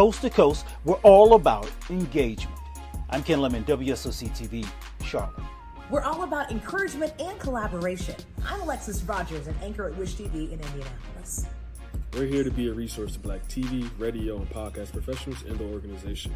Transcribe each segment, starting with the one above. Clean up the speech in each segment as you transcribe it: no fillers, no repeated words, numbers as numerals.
coast to coast, we're all about engagement. I'm Ken Lemon, WSOC TV, Charlotte. We're all about encouragement and collaboration. I'm Alexis Rogers, an anchor at Wish TV in Indianapolis. We're here to be a resource to Black TV, radio, and podcast professionals in the organization.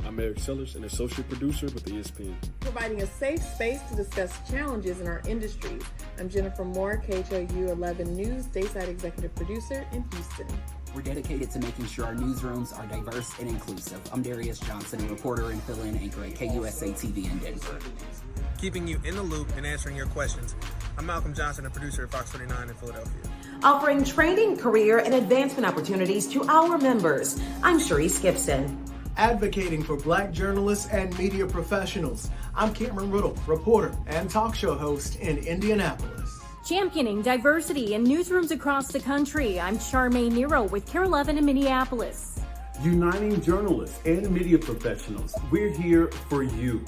I'm Eric Sellers, an associate producer with ESPN. Providing a safe space to discuss challenges in our industries. I'm Jennifer Moore, KHOU 11 News, Dayside Executive Producer in Houston. We're dedicated to making sure our newsrooms are diverse and inclusive. I'm Darius Johnson, a reporter and fill-in anchor at KUSA TV in Denver. Keeping you in the loop and answering your questions. I'm Malcolm Johnson, a producer at Fox 49 in Philadelphia. Offering training, career, and advancement opportunities to our members. I'm Sharice Gibson. Advocating for Black journalists and media professionals. I'm Cameron Riddle, reporter and talk show host in Indianapolis. Championing diversity in newsrooms across the country. I'm Charmaine Nero with KARE 11 in Minneapolis. Uniting journalists and media professionals. We're here for you.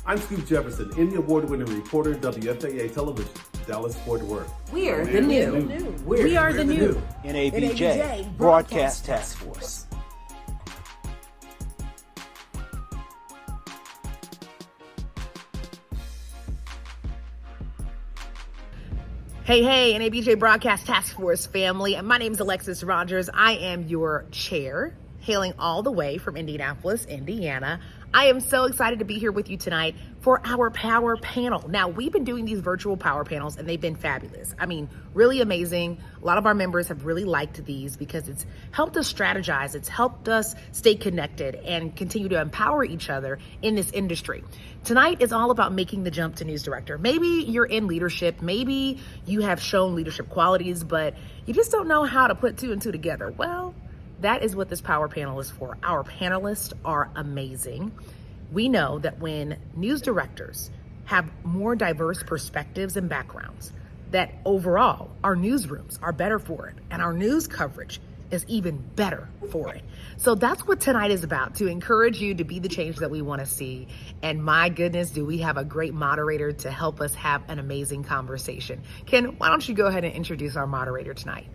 I'm Scoop Jefferson, Emmy Award-winning reporter, WFAA Television, Dallas-Fort Worth. We're the new. We are the new. NABJ Broadcast Task Force. Hey, NABJ Broadcast Task Force family. My name is Alexis Rogers. I am your chair, hailing all the way from Indianapolis, Indiana. I am so excited to be here with you tonight for our power panel. Now, we've been doing these virtual power panels and they've been fabulous. I mean, really amazing. A lot of our members have really liked these because it's helped us strategize. It's helped us stay connected and continue to empower each other in this industry. Tonight is all about making the jump to news director. Maybe you're in leadership. Maybe you have shown leadership qualities, but you just don't know how to put two and two together. Well, that is what this power panel is for. Our panelists are amazing. We know that when news directors have more diverse perspectives and backgrounds, that overall our newsrooms are better for it and our news coverage is even better for it. So that's what tonight is about, to encourage you to be the change that we want to see. And my goodness, do we have a great moderator to help us have an amazing conversation. Ken, why don't you go ahead and introduce our moderator tonight?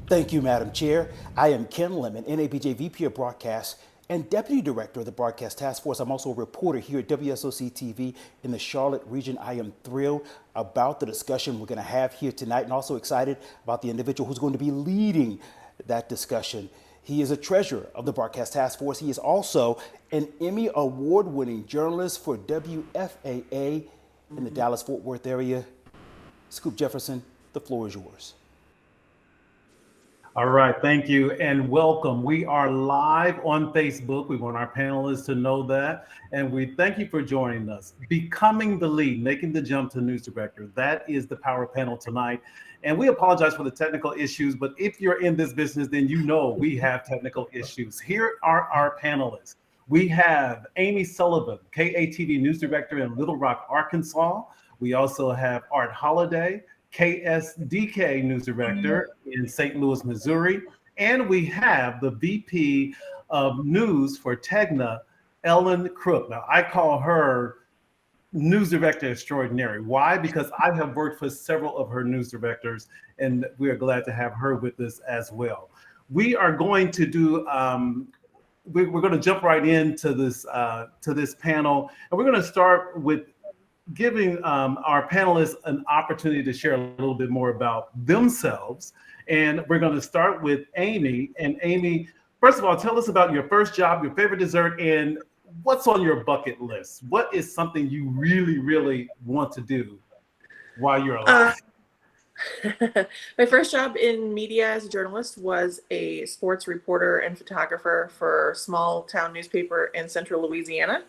Thank you, Madam Chair. I am Ken Lemon, NABJ VP of Broadcast and Deputy Director of the Broadcast Task Force. I'm also a reporter here at WSOC TV in the Charlotte region. I am thrilled about the discussion we're going to have here tonight and also excited about the individual who's going to be leading that discussion. He is a treasurer of the Broadcast Task Force. He is also an Emmy Award-winning journalist for WFAA in the Dallas-Fort Worth area. Scoop Jefferson, the floor is yours. All right, thank you and welcome. We are live on Facebook. We want our panelists to know that. And we thank you for joining us. Becoming the lead, making the jump to news director. That is the power panel tonight. And we apologize for the technical issues, but if you're in this business, then you know we have technical issues. Here are our panelists. We have Amy Sullivan, KATV news director in Little Rock, Arkansas. We also have Art Holliday, KSDK news director in St. Louis, Missouri. And we have the VP of news for Tegna, Ellen Crook. Now, I call her news director extraordinary. Why? Because I have worked for several of her news directors, and we are glad to have her with us as well. We are going to do, we're going to jump right into this panel, and we're going to start with giving our panelists an opportunity to share a little bit more about themselves. And we're going to start with Amy. And Amy, first of all, tell us about your first job, your favorite dessert, and what's on your bucket list. What is something you really, really want to do while you're alive? My first job in media as a journalist was a sports reporter and photographer for a small town newspaper in central Louisiana.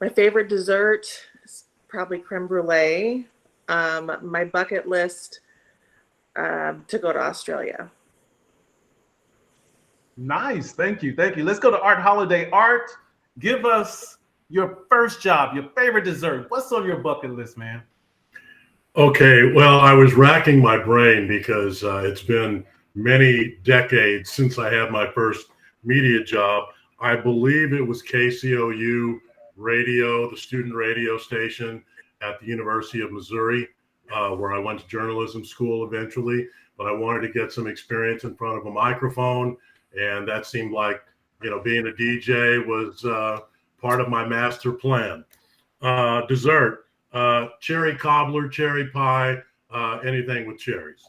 My favorite dessert is probably creme brulee. My bucket list, to go to Australia. Nice, thank you. Let's go to Art Holliday. Art, give us your first job, your favorite dessert. What's on your bucket list, man? Okay, well, I was racking my brain because it's been many decades since I had my first media job. I believe it was KCOU Radio, the student radio station at the University of Missouri, where I went to journalism school eventually. but I wanted to get some experience in front of a microphone. And that seemed like, being a DJ was part of my master plan. Dessert, cherry cobbler, cherry pie, anything with cherries.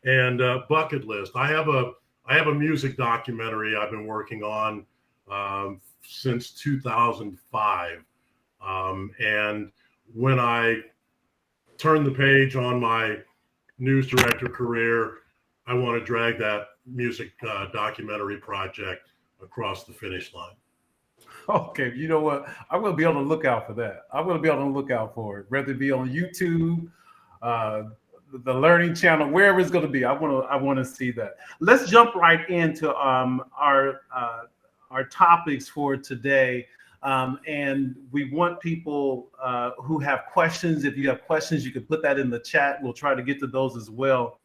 And bucket list. I have a music documentary I've been working on since 2005. And when I turned the page on my news director career, I want to drag that music documentary project across the finish line. Okay, you know what? I'm going to be on the lookout for that. I'm going to be on the lookout for it, whether it be on YouTube, the Learning Channel, wherever it's going to be. I want to see that. Let's jump right into our topics for today. And we want people who have questions. If you have questions, you can put that in the chat. We'll try to get to those as well.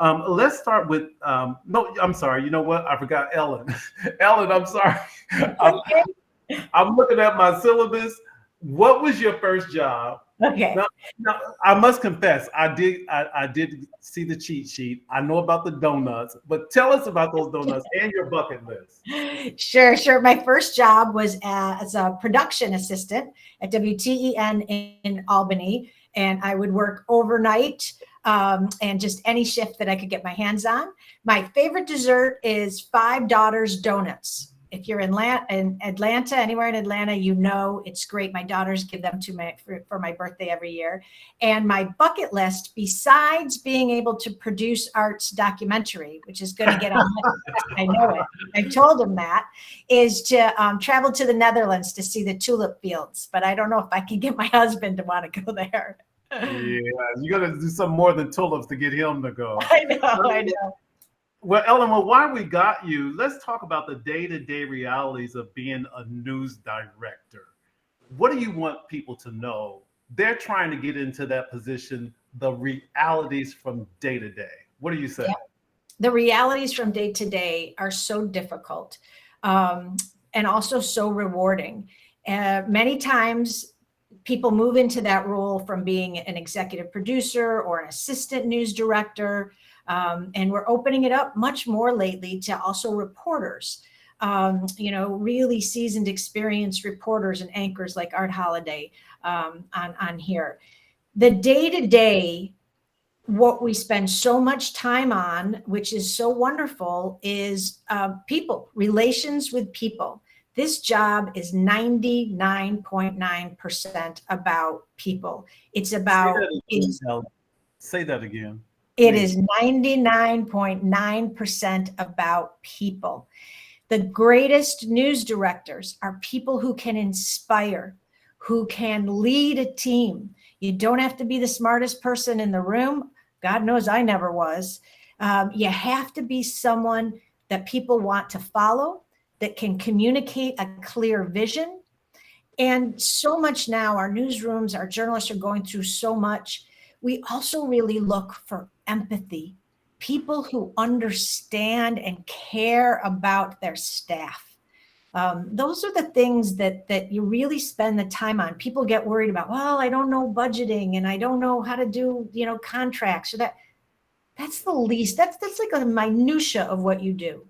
Let's start with, no, I'm sorry. You know what? I forgot Ellen. Ellen, I'm sorry. I'm looking at my syllabus. What was your first job? Okay. Now, I must confess, I did see the cheat sheet. I know about the donuts, but tell us about those donuts and your bucket list. Sure. My first job was as a production assistant at WTEN in Albany, and I would work overnight and just any shift that I could get my hands on. My favorite dessert is Five Daughters Donuts. If you're in Atlanta, anywhere in Atlanta, it's great. My daughters give them to me for my birthday every year. And my bucket list, besides being able to produce Art's documentary, which is going to get on, I know it. I told him that, is to travel to the Netherlands to see the tulip fields. But I don't know if I can get my husband to want to go there. Yeah, you got to do something more than tulips to get him to go. I know. Well, Ellen, while we got you, let's talk about the day-to-day realities of being a news director. What do you want people to know? They're trying to get into that position, the realities from day to day. What do you say? Yeah. The realities from day to day are so difficult and also so rewarding. Many times people move into that role from being an executive producer or an assistant news director. And we're opening it up much more lately to also reporters, really seasoned, experienced reporters and anchors like Art Holiday on here. The day-to-day, what we spend so much time on, which is so wonderful, is people, relations with people. This job is 99.9% about people. It's about... Say that again. It is 99.9% about people. The greatest news directors are people who can inspire, who can lead a team. You don't have to be the smartest person in the room. God knows I never was. You have to be someone that people want to follow, that can communicate a clear vision. And so much now, our newsrooms, our journalists are going through so much. We also really look for empathy, people who understand and care about their staff. Those are the things that you really spend the time on. People get worried about, well, I don't know budgeting and I don't know how to do, contracts. Or that's the least, that's like a minutia of what you do.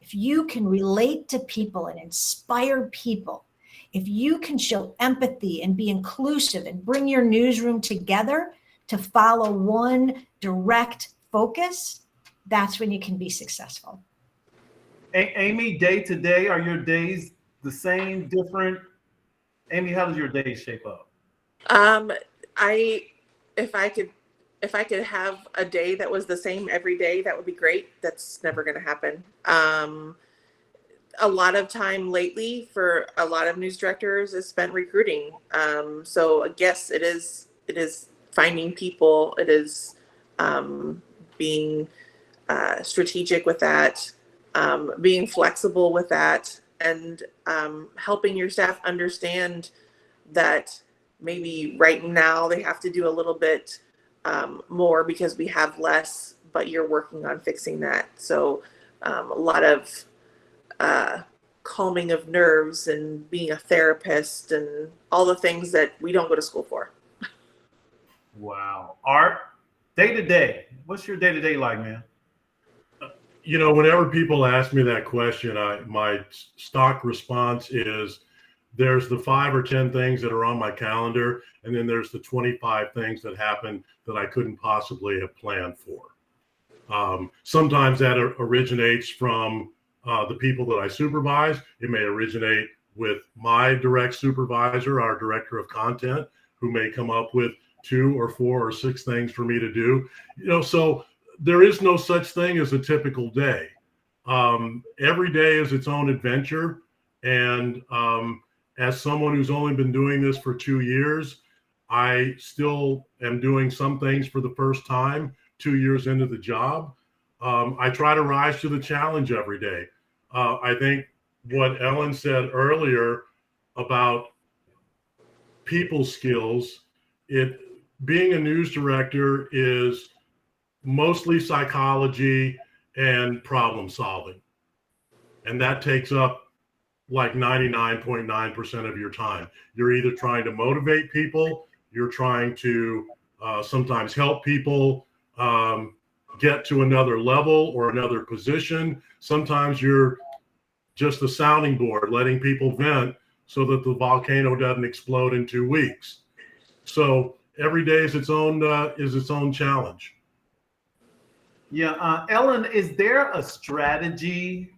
If you can relate to people and inspire people, if you can show empathy and be inclusive and bring your newsroom together to follow one direct focus, that's when you can be successful. Amy, day to day, are your days the same, different? Amy, how does your day shape up? If I could have a day that was the same every day, that would be great. That's never going to happen. A lot of time lately for a lot of news directors is spent recruiting. So I guess it is finding people. It is being strategic with that, being flexible with that, and helping your staff understand that maybe right now they have to do a little bit more because we have less, but you're working on fixing that. So a lot of calming of nerves and being a therapist and all the things that we don't go to school for. Wow. Art, day to day, what's your day to day like, man? Whenever people ask me that question, my stock response is there's the 5 or 10 things that are on my calendar, and then there's the 25 things that happen that I couldn't possibly have planned for. Sometimes that originates from the people that I supervise. It may originate with my direct supervisor, our director of content, who may come up with 2 or 4 or 6 things for me to do. So there is no such thing as a typical day. Every day is its own adventure. And as someone who's only been doing this for 2 years, I still am doing some things for the first time 2 years into the job. I try to rise to the challenge every day. I think what Ellen said earlier about people skills, being a news director is mostly psychology and problem solving. And that takes up like 99.9% of your time. You're either trying to motivate people, you're trying to sometimes help people get to another level or another position. Sometimes you're just a sounding board, letting people vent so that the volcano doesn't explode in 2 weeks. So every day is its own challenge. Yeah, Ellen, is there a strategy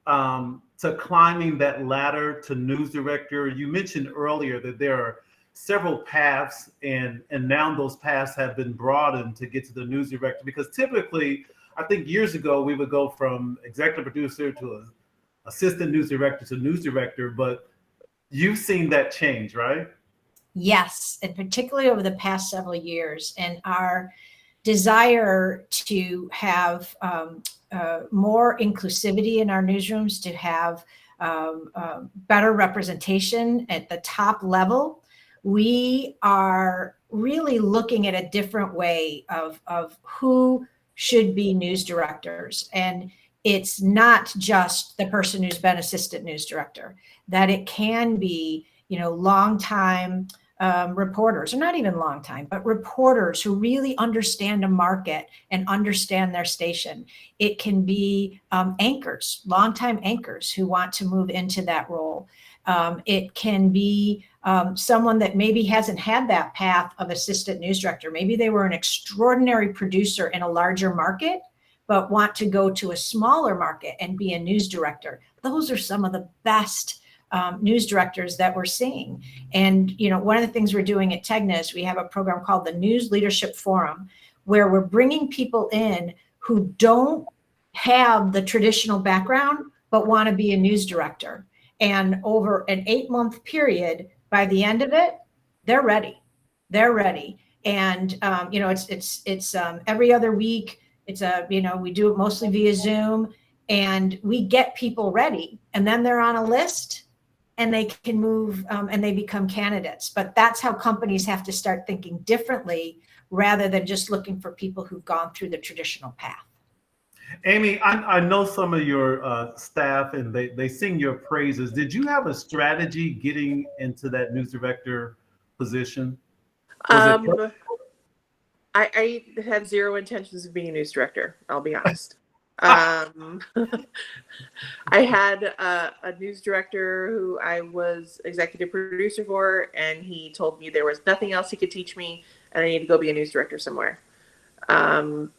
to climbing that ladder to news director? You mentioned earlier that there are several paths, and now those paths have been broadened to get to the news director. Because typically, I think years ago, we would go from executive producer to assistant news director to news director, but you've seen that change, right? Yes, and particularly over the past several years, and our desire to have more inclusivity in our newsrooms, to have better representation at the top level. We are really looking at a different way of who should be news directors. And it's not just the person who's been assistant news director, that it can be, longtime reporters, or not even long time, but reporters who really understand a market and understand their station. It can be anchors, longtime anchors who want to move into that role. It can be someone that maybe hasn't had that path of assistant news director. Maybe they were an extraordinary producer in a larger market, but want to go to a smaller market and be a news director. Those are some of the best news directors that we're seeing. And, one of the things we're doing at Tegna is we have a program called the News Leadership Forum, where we're bringing people in who don't have the traditional background, but want to be a news director. And over an 8-month period, by the end of it, they're ready. They're ready. And, it's every other week. It's we do it mostly via Zoom, and we get people ready, and then they're on a list and they can move and they become candidates. But that's how companies have to start thinking differently, rather than just looking for people who've gone through the traditional path. Amy, I know some of your staff, and they sing your praises. Did you have a strategy getting into that news director position? I had zero intentions of being a news director, I'll be honest. I had a news director who I was executive producer for, and he told me there was nothing else he could teach me, and I need to go be a news director somewhere. And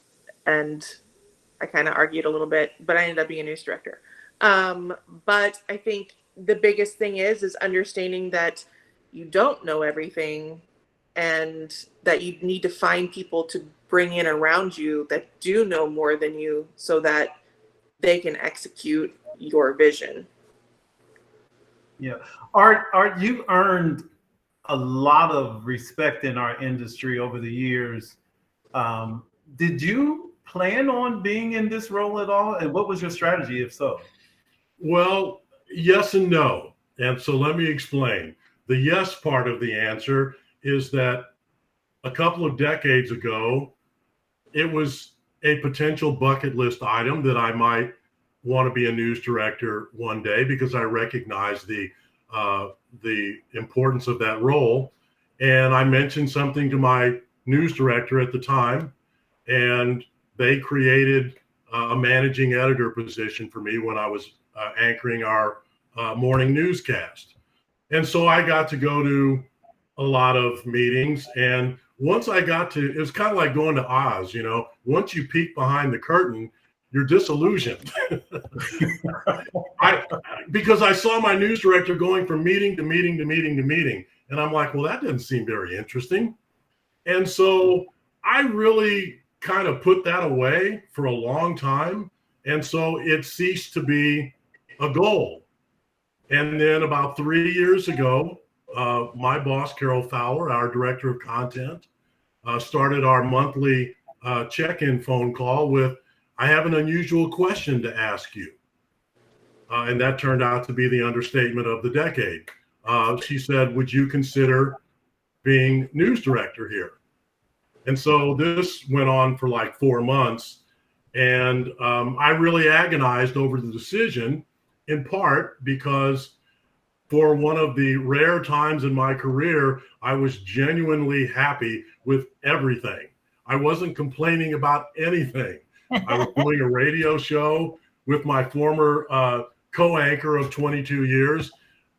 I kind of argued a little bit, but I ended up being a news director. But I think the biggest thing is understanding that you don't know everything, and that you need to find people to bring in around you that do know more than you, so that they can execute your vision. Yeah. Art, you earned a lot of respect in our industry over the years. Did you plan on being in this role at all? And what was your strategy, if so? Well, yes and no. And so let me explain. The yes part of the answer is that a couple of decades ago, it was a potential bucket list item that I might want to be a news director one day, because I recognize the importance of that role. And I mentioned something to my news director at the time, and they created a managing editor position for me when I was anchoring our morning newscast. And so I got to go to a lot of meetings. And once I got to, it was kind of like going to Oz, once you peek behind the curtain, you're disillusioned. Because I saw my news director going from meeting to meeting to meeting to meeting. And I'm like, well, that doesn't seem very interesting. And so I really kind of put that away for a long time. And so it ceased to be a goal. And then about 3 years ago, my boss, Carol Fowler, our director of content, started our monthly check-in phone call with, I have an unusual question to ask you. And that turned out to be the understatement of the decade. She said, would you consider being news director here? And so this went on for like 4 months. And I really agonized over the decision, in part because for one of the rare times in my career, I was genuinely happy with everything. I wasn't complaining about anything. I was doing a radio show with my former co-anchor of 22 years.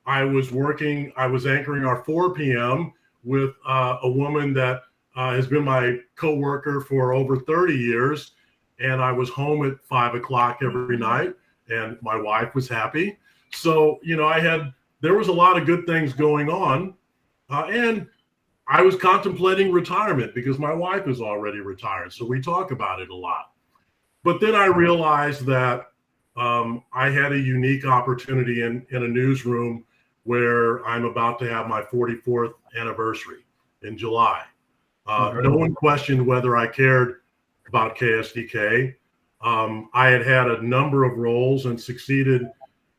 I was anchoring our 4 p.m. with a woman that has been my coworker for over 30 years. And I was home at 5 o'clock every night, and my wife was happy. So, there was a lot of good things going on. And I was contemplating retirement because my wife is already retired. So we talk about it a lot. But then I realized that I had a unique opportunity in a newsroom where I'm about to have my 44th anniversary in July. No one questioned whether I cared about KSDK. I had a number of roles and succeeded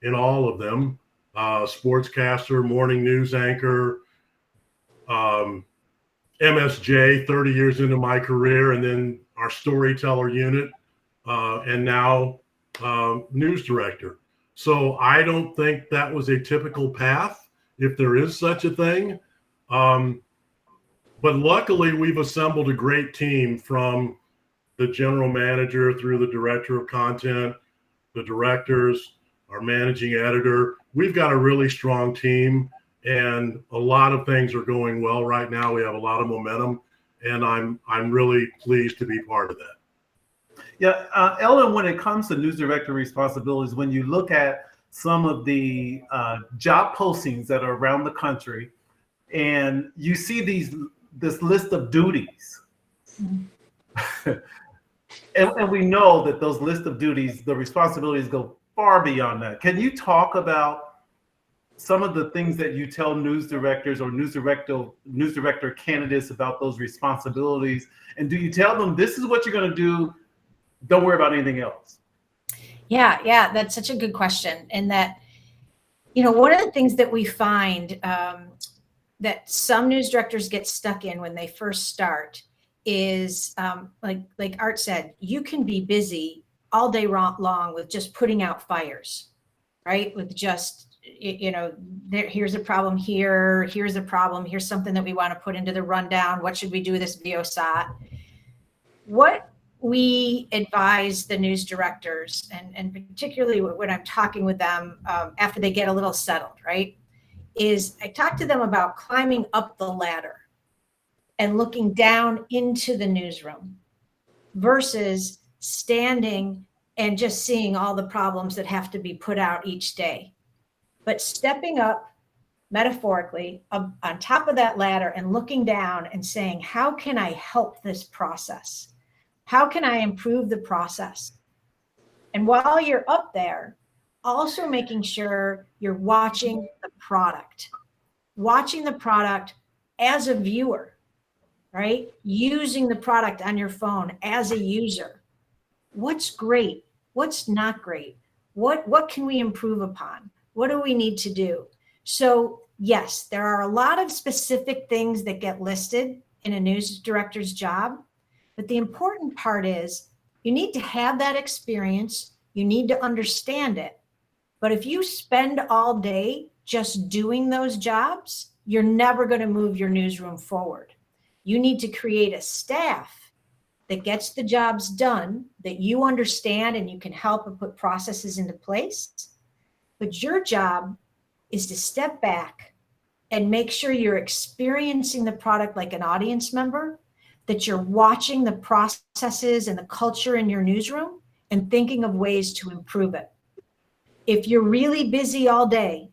in all of them. Sportscaster, morning news anchor, MSJ 30 years into my career, and then our storyteller unit, and now news director. So I don't think that was a typical path, if there is such a thing. But luckily, we've assembled a great team from the general manager through the director of content, the directors, our managing editor. We've got a really strong team, and a lot of things are going well right now. We have a lot of momentum, and I'm really pleased to be part of that. Yeah, Ellen, when it comes to news director responsibilities, when you look at some of the job postings that are around the country, and you see this list of duties, and we know that those list of duties, the responsibilities go far beyond that. Can you talk about some of the things that you tell news directors or news director candidates about those responsibilities? And do you tell them, this is what you're going to do, don't worry about anything else? Yeah, that's such a good question. And that, one of the things that we find that some news directors get stuck in when they first start is, like Art said, you can be busy all day long with just putting out fires, right? With just, here's a problem here, here's a problem, here's something that we want to put into the rundown. What should we do with this VOSOT? What we advise the news directors, and particularly when I'm talking with them after they get a little settled, right, is I talk to them about climbing up the ladder and looking down into the newsroom versus standing and just seeing all the problems that have to be put out each day. But stepping up metaphorically on top of that ladder and looking down and saying, how can I help this process? How can I improve the process? And while you're up there, also making sure you're watching the product as a viewer, right? Using the product on your phone as a user. What's great? What's not great? What can we improve upon? What do we need to do? So yes, there are a lot of specific things that get listed in a news director's job, but the important part is you need to have that experience. You need to understand it. But if you spend all day just doing those jobs, you're never going to move your newsroom forward. You need to create a staff that gets the jobs done, that you understand and you can help and put processes into place. But your job is to step back and make sure you're experiencing the product like an audience member, that you're watching the processes and the culture in your newsroom and thinking of ways to improve it. If you're really busy all day,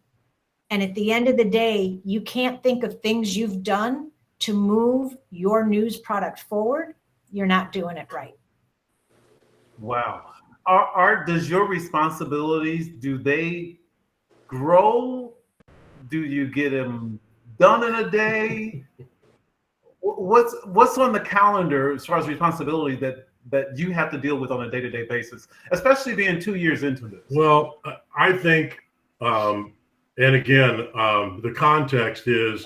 and at the end of the day, you can't think of things you've done to move your news product forward, you're not doing it right. Wow. Does your responsibilities, do they grow? Do you get them done in a day? What's on the calendar as far as responsibility that you have to deal with on a day-to-day basis, especially being 2 years into this? Well, I think, and again, the context is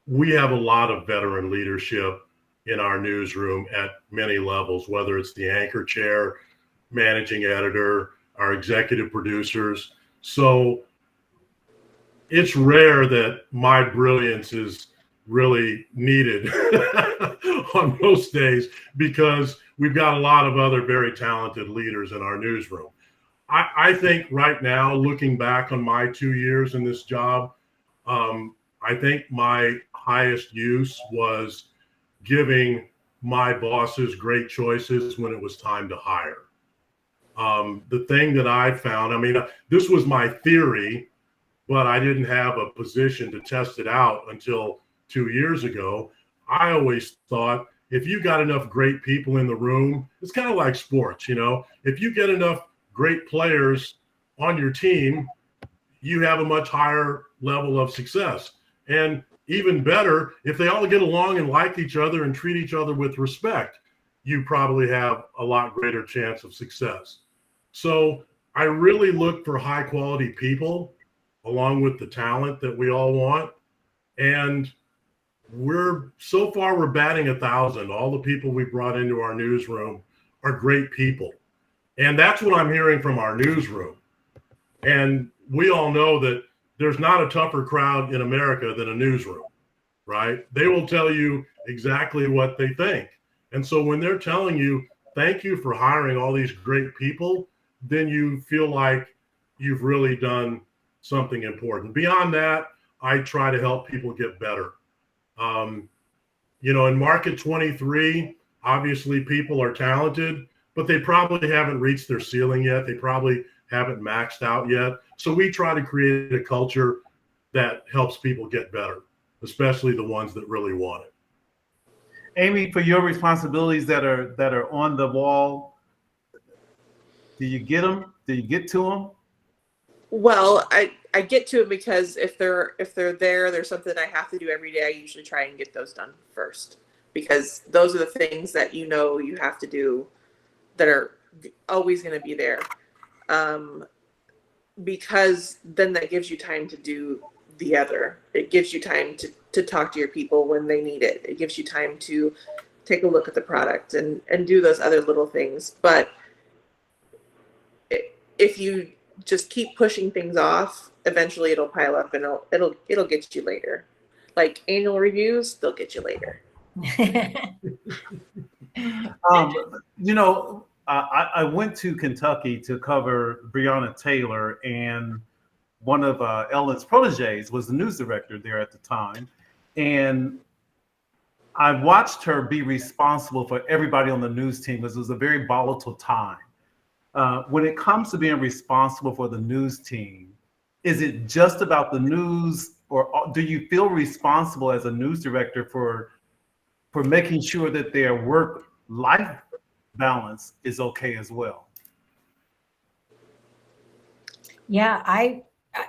we have a lot of veteran leadership in our newsroom at many levels, whether it's the anchor chair, managing editor, our executive producers. So it's rare that my brilliance is really needed on most days because we've got a lot of other very talented leaders in our newsroom. I think right now, looking back on my 2 years in this job, I think my highest use was giving my bosses great choices when it was time to hire. The thing that I found, I mean, this was my theory, but I didn't have a position to test it out until 2 years ago. I always thought if you got enough great people in the room, it's kind of like sports, you know, if you get enough great players on your team, you have a much higher level of success. And even better, if they all get along and like each other and treat each other with respect, you probably have a lot greater chance of success. So I really look for high quality people along with the talent that we all want. And so far we're batting 1,000. All the people we brought into our newsroom are great people. And that's what I'm hearing from our newsroom. And we all know that there's not a tougher crowd in America than a newsroom, right? They will tell you exactly what they think. And so when they're telling you, thank you for hiring all these great people, then you feel like you've really done something important. Beyond that, I try to help people get better. You know, in Market 23, obviously people are talented, but they probably haven't reached their ceiling yet. They probably haven't maxed out yet. So we try to create a culture that helps people get better, especially the ones that really want it. Amy, for your responsibilities that are on the wall, do you get them? Do you get to them? Well, I get to it because if they're there, there's something I have to do every day. I usually try and get those done first because those are the things that you know you have to do that are always going to be there. Because then that gives you time to do the other. It gives you time to talk to your people when they need it. It gives you time to take a look at the product and do those other little things. But if you just keep pushing things off, eventually it'll pile up and it'll get you later. Like annual reviews, they'll get you later. You know, I went to Kentucky to cover Breonna Taylor, and one of Ellen's proteges was the news director there at the time. And I watched her be responsible for everybody on the news team because it was a very volatile time. When it comes to being responsible for the news team, is it just about the news, or do you feel responsible as a news director for making sure that their work-life balance is okay as well? Yeah, I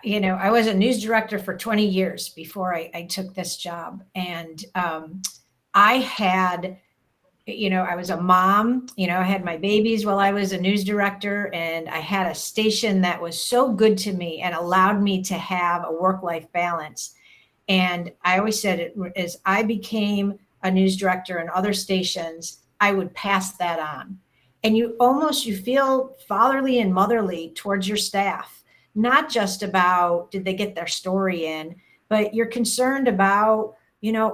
was a news director for 20 years before I took this job. And I had, I was a mom, I had my babies while I was a news director, and I had a station that was so good to me and allowed me to have a work-life balance. And I always said, as I became a news director in other stations, I would pass that on. And you feel fatherly and motherly towards your staff, not just about did they get their story in, but you're concerned about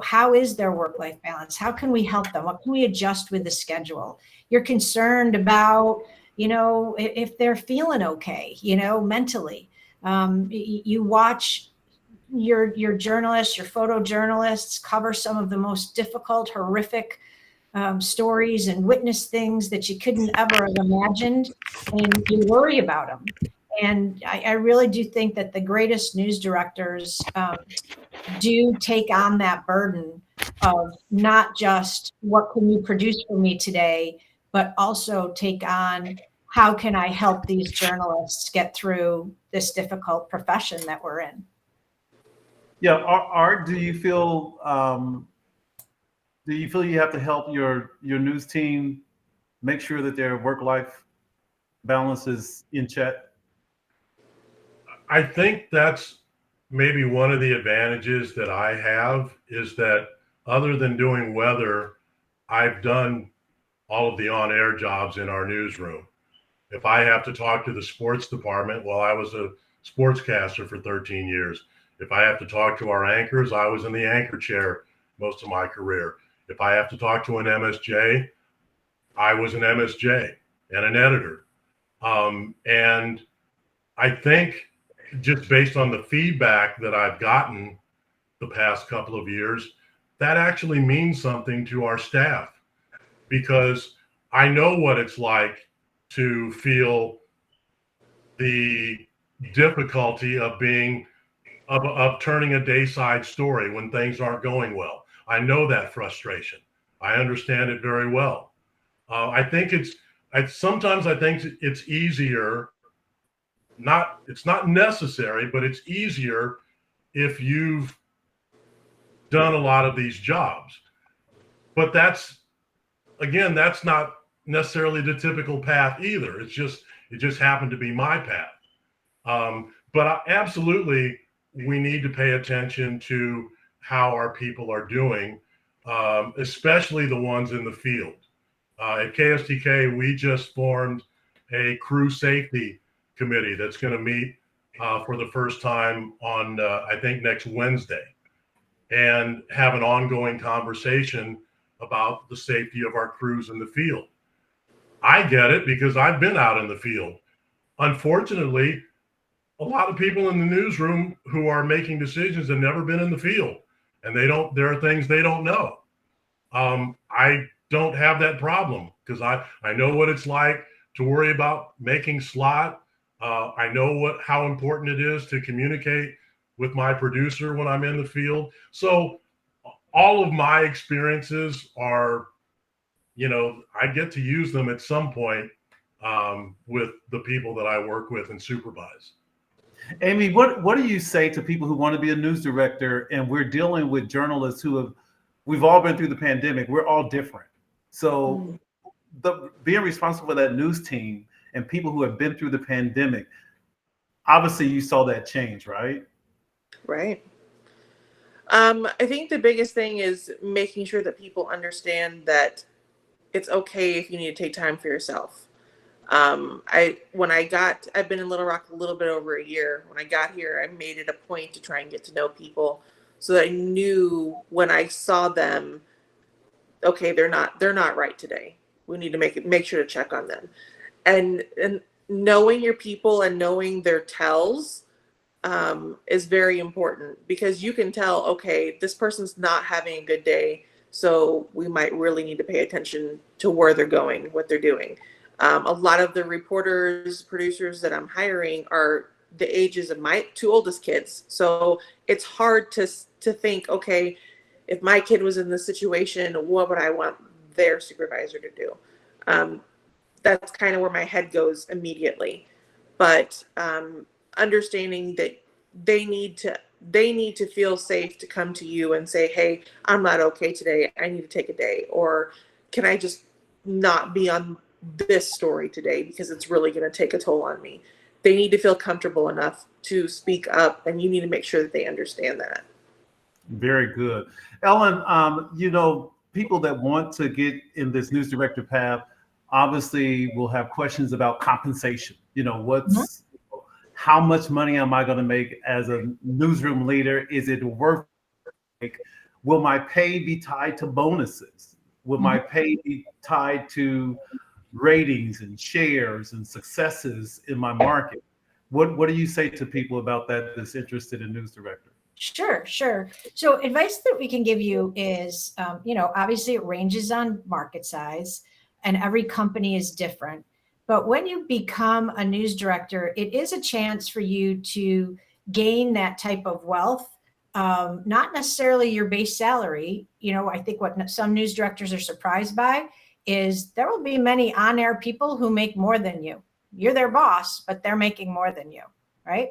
how is their work-life balance? How can we help them? What can we adjust with the schedule? You're concerned about, if they're feeling okay, mentally. You watch your journalists, your photojournalists cover some of the most difficult, horrific stories and witness things that you couldn't ever have imagined, and you worry about them. And I really do think that the greatest news directors do take on that burden of not just what can you produce for me today, but also take on how can I help these journalists get through this difficult profession that we're in. Yeah, Art, do you feel you have to help your news team make sure that their work-life balance is in check? I think that's maybe one of the advantages that I have, is that other than doing weather, I've done all of the on-air jobs in our newsroom. If I have to talk to the sports department, well, I was a sportscaster for 13 years. If I have to talk to our anchors, I was in the anchor chair most of my career. If I have to talk to an MSJ, I was an MSJ and an editor. And I think just based on the feedback that I've gotten the past couple of years, that actually means something to our staff, because I know what it's like to feel the difficulty of turning a dayside story when things aren't going well. I know that frustration. I understand it very well. Sometimes I think it's easier. It's not necessary, but it's easier if you've done a lot of these jobs. But that's not necessarily the typical path either. It just happened to be my path. But absolutely, we need to pay attention to how our people are doing, especially the ones in the field. At KSTK, we just formed a crew safety committee that's going to meet for the first time on, I think, next Wednesday, and have an ongoing conversation about the safety of our crews in the field. I get it because I've been out in the field. Unfortunately, a lot of people in the newsroom who are making decisions have never been in the field, and there are things they don't know. I don't have that problem because I know what it's like to worry about making slot. I know how important it is to communicate with my producer when I'm in the field. So all of my experiences are, I get to use them at some point with the people that I work with and supervise. Amy, what do you say to people who want to be a news director, and we're dealing with journalists we've all been through the pandemic. We're all different. So being responsible for that news team and people who have been through the pandemic, obviously you saw that change, right? Right. I think the biggest thing is making sure that people understand that it's okay if you need to take time for yourself. I've been in Little Rock a little bit over a year. When I got here, I made it a point to try and get to know people so that I knew when I saw them, okay, they're not right today. We need to make sure to check on them. And knowing your people and knowing their tells is very important, because you can tell, okay, this person's not having a good day, so we might really need to pay attention to where they're going, what they're doing. A lot of the reporters, producers that I'm hiring are the ages of my two oldest kids. So it's hard to think, okay, if my kid was in this situation, what would I want their supervisor to do? That's kind of where my head goes immediately. But understanding that they need to feel safe to come to you and say, hey, I'm not okay today. I need to take a day. Or can I just not be on this story today because it's really going to take a toll on me? They need to feel comfortable enough to speak up, and you need to make sure that they understand that. Very good. Ellen, people that want to get in this news director path obviously will have questions about compensation. How much money am I going to make as a newsroom leader? Is it worth it? will my pay be tied to bonuses? Will my pay be tied to ratings and shares and successes in my market? What do you say to people about that that's interested in news director? Sure. So advice that we can give you is, obviously it ranges on market size and every company is different. But when you become a news director, it is a chance for you to gain that type of wealth. Not necessarily your base salary. I think what some news directors are surprised by is there will be many on-air people who make more than you. You're their boss, but they're making more than you, right?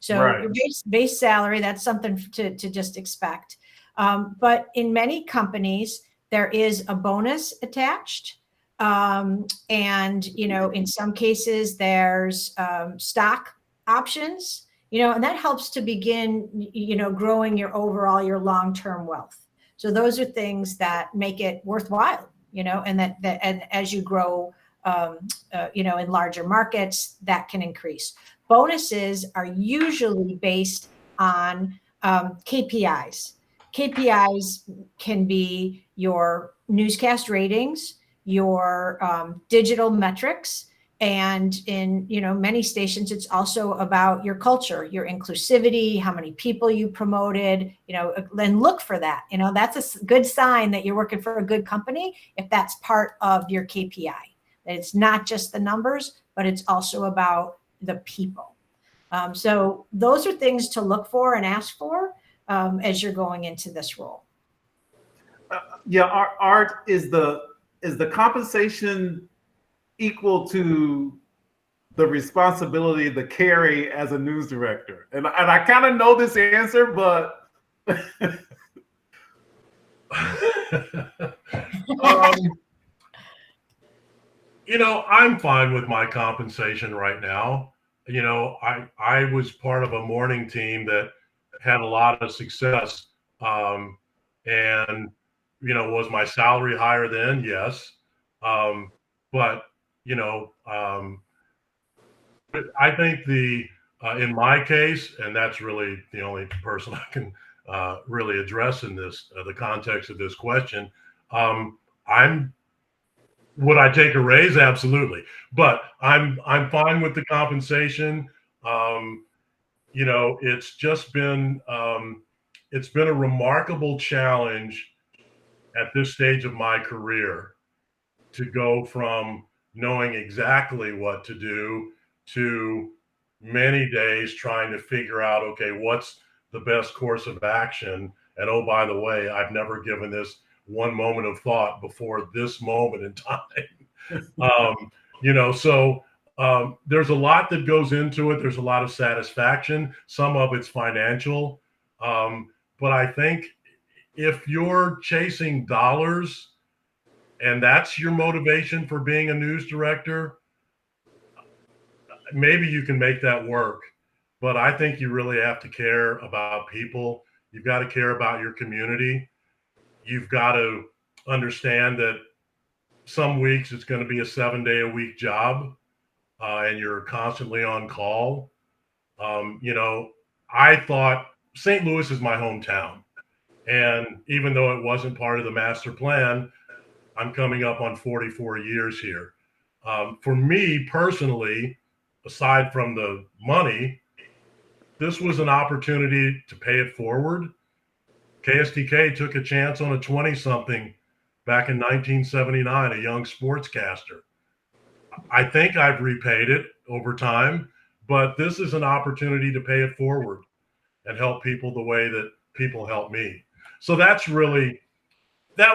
So your base salary, that's something to just expect. But in many companies, there is a bonus attached. And, in some cases, there's stock options, and that helps to begin, growing your long-term wealth. So those are things that make it worthwhile, and and as you grow, in larger markets, that can increase. Bonuses are usually based on KPIs. KPIs can be your newscast ratings, your digital metrics, and in many stations, it's also about your culture, your inclusivity, how many people you promoted, and look for that. That's a good sign that you're working for a good company if that's part of your KPI. That it's not just the numbers, but it's also about the people. So those are things to look for and ask for as you're going into this role. Art, is the compensation equal to the responsibility to carry as a news director? And I kind of know this answer, but I'm fine with my compensation right now. I was part of a morning team that had a lot of success. And, was my salary higher then? Yes. But I think in my case, and that's really the only person I can really address in this, the context of this question, would I take a raise? Absolutely. But I'm fine with the compensation. It's just been it's been a remarkable challenge at this stage of my career to go from knowing exactly what to do to many days trying to figure out, okay, what's the best course of action? And oh, by the way, I've never given this one moment of thought before this moment in time. So there's a lot that goes into it. There's a lot of satisfaction. Some of it's financial. But I think if you're chasing dollars and that's your motivation for being a news director, maybe you can make that work. But I think you really have to care about people. You've got to care about your community. You've got to understand that some weeks it's going to be a 7-day-a-week job, and you're constantly on call. I thought St. Louis is my hometown. And even though it wasn't part of the master plan, I'm coming up on 44 years here. For me personally, aside from the money, this was an opportunity to pay it forward. KSTK took a chance on a 20-something back in 1979, a young sportscaster. I think I've repaid it over time, but this is an opportunity to pay it forward and help people the way that people help me. So that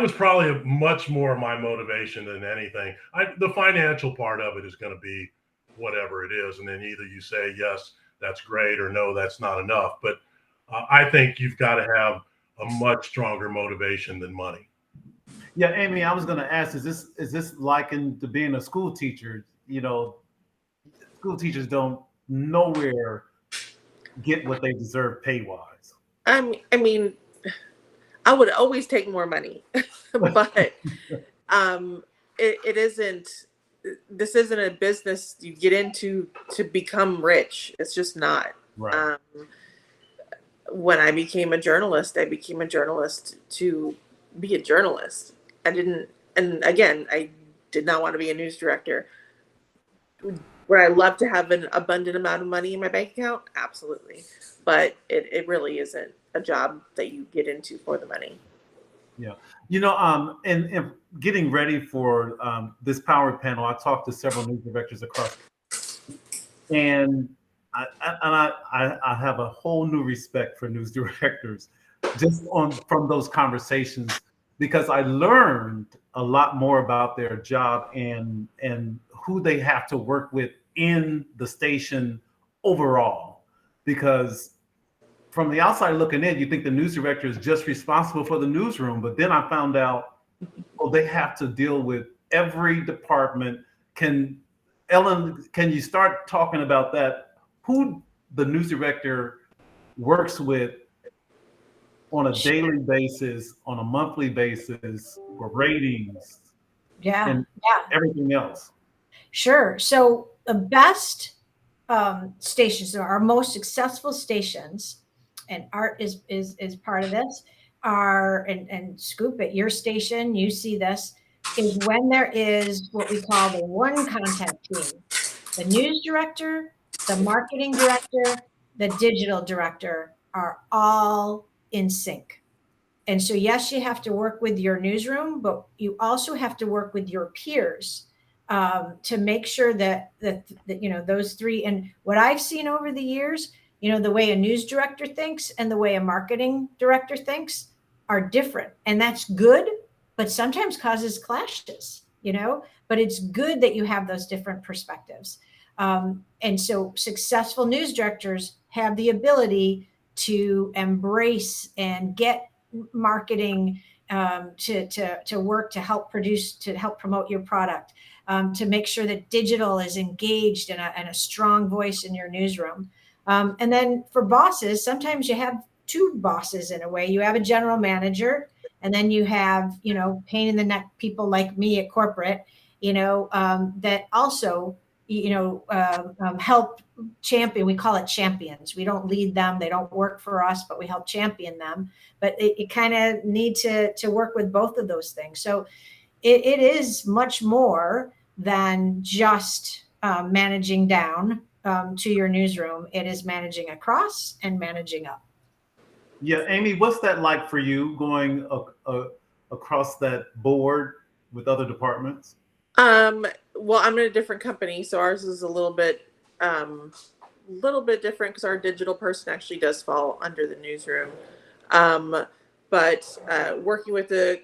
was probably much more my motivation than anything. The financial part of it is going to be whatever it is. And then either you say, yes, that's great, or no, that's not enough. But I think you've got to have a much stronger motivation than money. Yeah, Amy, I was going to ask, is this likened to being a school teacher? School teachers don't nowhere get what they deserve pay-wise. I mean, I would always take more money, but it isn't. This isn't a business you get into to become rich. It's just not. Right. when I became a journalist, I became a journalist to be a journalist. And again, I did not want to be a news director. Would I love to have an abundant amount of money in my bank account? Absolutely. But it really isn't a job that you get into for the money. Yeah. And getting ready for this power panel, I talked to several news directors across, and I have a whole new respect for news directors just from those conversations, because I learned a lot more about their job and who they have to work with in the station overall. Because from the outside looking in, you think the news director is just responsible for the newsroom, but then I found out, they have to deal with every department. Ellen, can you start talking about that? Who the news director works with on a daily basis, on a monthly basis, for ratings, and everything else? Sure. So the best stations, our most successful stations, and Art is part of this, are, and Scoop, at your station, you see this, is when there is what we call the one content team. The news director, the marketing director, the digital director are all in sync. And so, yes, you have to work with your newsroom, but you also have to work with your peers to make sure that those three. And what I've seen over the years, the way a news director thinks and the way a marketing director thinks are different, and that's good, but sometimes causes clashes. But it's good that you have those different perspectives. And so, successful news directors have the ability to embrace and get marketing to work to help produce, to help promote your product, to make sure that digital is engaged and a strong voice in your newsroom. And then for bosses, sometimes you have two bosses in a way. You have a general manager, and then you have, pain in the neck people like me at corporate, that also, help champion. We call it champions. We don't lead them. They don't work for us, but we help champion them. But you kind of need to work with both of those things. So it is much more than just managing down to your newsroom. It is managing across and managing up. Yeah, Amy, what's that like for you, going across that board with other departments? Well, I'm in a different company, so ours is a little bit different because our digital person actually does fall under the newsroom. But working with the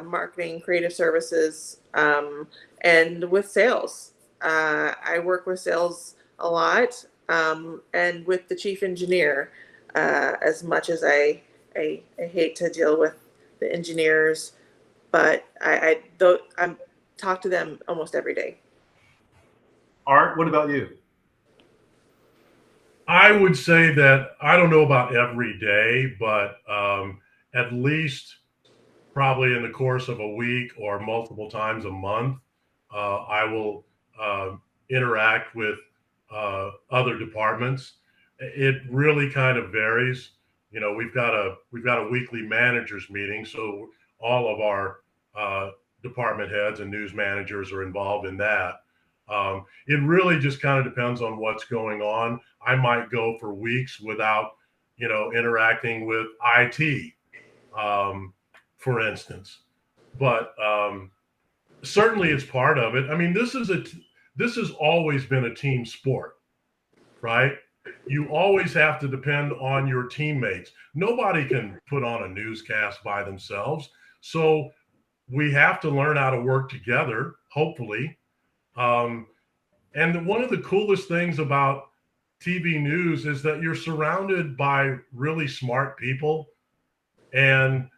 marketing, creative services, and with sales, I work with sales a lot, and with the chief engineer. As much as I hate to deal with the engineers, but I talk to them almost every day. Art, what about you? I would say that I don't know about every day, but at least probably in the course of a week or multiple times a month, I will interact with other departments. It really kind of varies. We've got a weekly managers meeting, so all of our department heads and news managers are involved in that. It really just kind of depends on what's going on. I might go for weeks without, interacting with IT, for instance. But certainly it's part of it. I mean, this has always been a team sport, right? You always have to depend on your teammates. Nobody can put on a newscast by themselves. So we have to learn how to work together, hopefully. And one of the coolest things about TV news is that you're surrounded by really smart people, and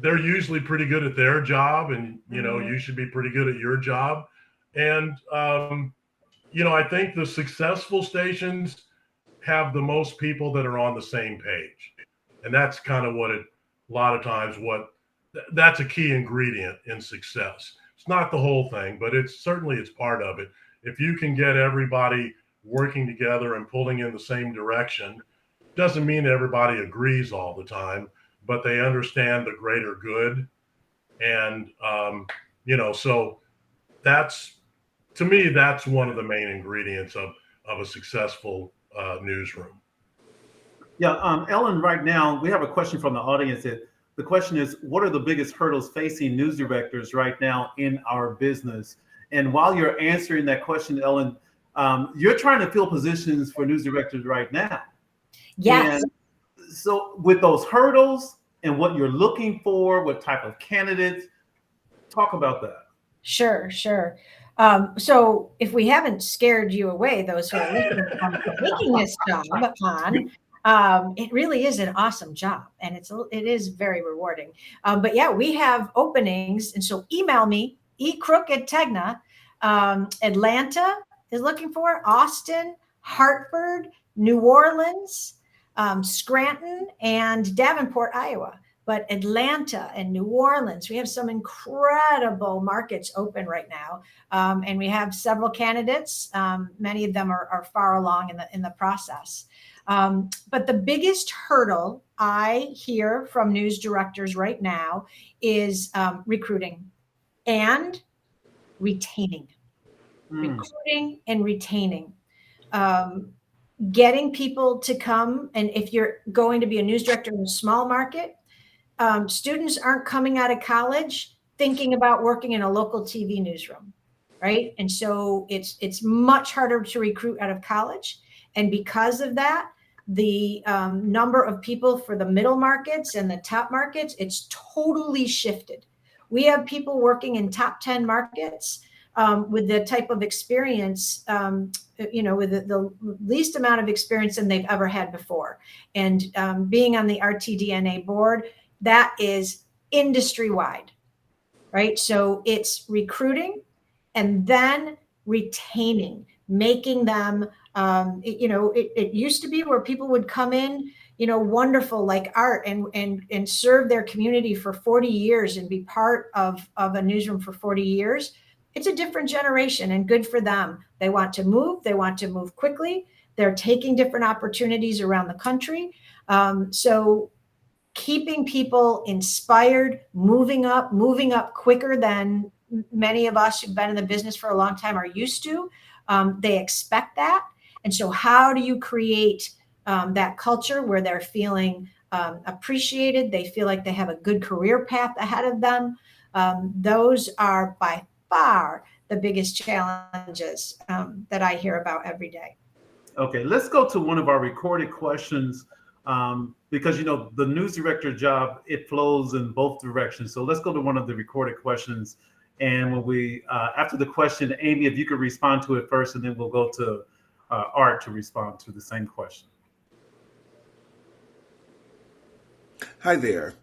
they're usually pretty good at their job, and you should be pretty good at your job. And I think the successful stations have the most people that are on the same page, and that's kind of what a lot of times that's a key ingredient in success. It's not the whole thing, but it's part of it. If you can get everybody working together and pulling in the same direction, Doesn't mean everybody agrees all the time, but they understand the greater good. And, so that's, to me, that's one of the main ingredients of a successful newsroom. Yeah, Ellen, right now we have a question from the audience. The question is, what are the biggest hurdles facing news directors right now in our business? And while you're answering that question, Ellen, you're trying to fill positions for news directors right now. Yes. And so with those hurdles and what you're looking for, what type of candidates, talk about that. Sure. So if we haven't scared you away, those who are listening from taking this job on, it really is an awesome job, and it is very rewarding. But yeah, we have openings, and so email me, ecrook@tegna. Atlanta is looking for, Austin, Hartford, New Orleans, Scranton, and Davenport, Iowa. But Atlanta and New Orleans, we have some incredible markets open right now. And we have several candidates. Many of them are far along in the process. But the biggest hurdle I hear from news directors right now is recruiting and retaining. Recruiting and retaining. Getting people to come. And if you're going to be a news director in a small market, students aren't coming out of college thinking about working in a local TV newsroom, right? And so it's much harder to recruit out of college. And because of that, the number of people for the middle markets and the top markets, it's totally shifted. We have people working in top 10 markets with the type of experience, with the least amount of experience than they've ever had before. And being on the RTDNA board, that is industry-wide, right? So it's recruiting and then retaining, making them, it used to be where people would come in, wonderful like art and serve their community for 40 years and be part of a newsroom for 40 years. It's a different generation, and good for them. They want to move quickly. They're taking different opportunities around the country. So keeping people inspired, moving up quicker than many of us who've been in the business for a long time are used to. They expect that. And so how do you create that culture where they're feeling appreciated? They feel like they have a good career path ahead of them. Those are by far the biggest challenges that I hear about every day. Okay, let's go to one of our recorded questions. Because the news director job, it flows in both directions. So let's go to one of the recorded questions. And when we, after the question, Amy, if you could respond to it first, and then we'll go to Art to respond to the same question. Hi there.